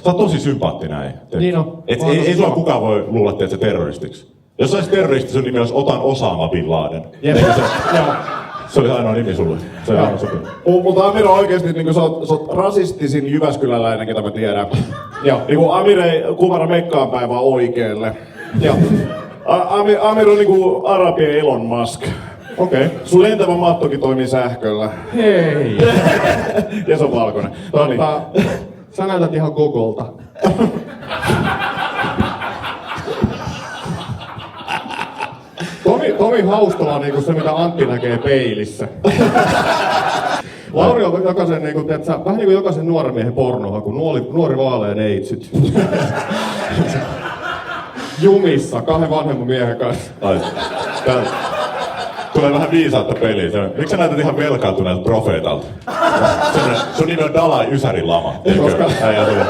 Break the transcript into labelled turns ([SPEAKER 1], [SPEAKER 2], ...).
[SPEAKER 1] Sä oot tosi sympaattinen äijä.
[SPEAKER 2] Niin on.
[SPEAKER 1] Ei sua kukaan voi luulla, että sä terroristiksi. Jos sä olisit terroristi, sun nimi olisi Otan Osama Bin Laden.
[SPEAKER 2] Jep. Joo.
[SPEAKER 1] Se oli ainoa nimi sulle. Se oli ainoa sopiva.
[SPEAKER 3] Mutta Amiro oikeesti niinku sä oot rasistisin Jyväskyläläinen, ketä mä tiedän.
[SPEAKER 2] Joo.
[SPEAKER 3] Niinku Amir ei kumara mekkaan päin vaan oikeelle.
[SPEAKER 2] Joo.
[SPEAKER 3] Amir on niinku Arabien Elon Musk.
[SPEAKER 1] Okei.
[SPEAKER 3] Sun lentävä mattokin toimii sähköllä.
[SPEAKER 2] Hei.
[SPEAKER 3] Ja se on valkoinen. Noniin.
[SPEAKER 2] Sä näytät ihan Gogolta. Tomi Haustola on niinku se, mitä Antti näkee peilissä. Lauri on jokaisen, niinku, tiiätkö, vähän niinku jokaisen nuoren miehen pornohaku, nuori vaalea neitsyt. Jumissa, 2 vanhemman miehen kanssa.
[SPEAKER 1] Tulee vähän viisautta peliin. Miksi sä näytät ihan velkaantuneelta profeetalta? Sun nimi on Dalai Ysärin Lama.
[SPEAKER 2] Koska...
[SPEAKER 1] Äijä tulee.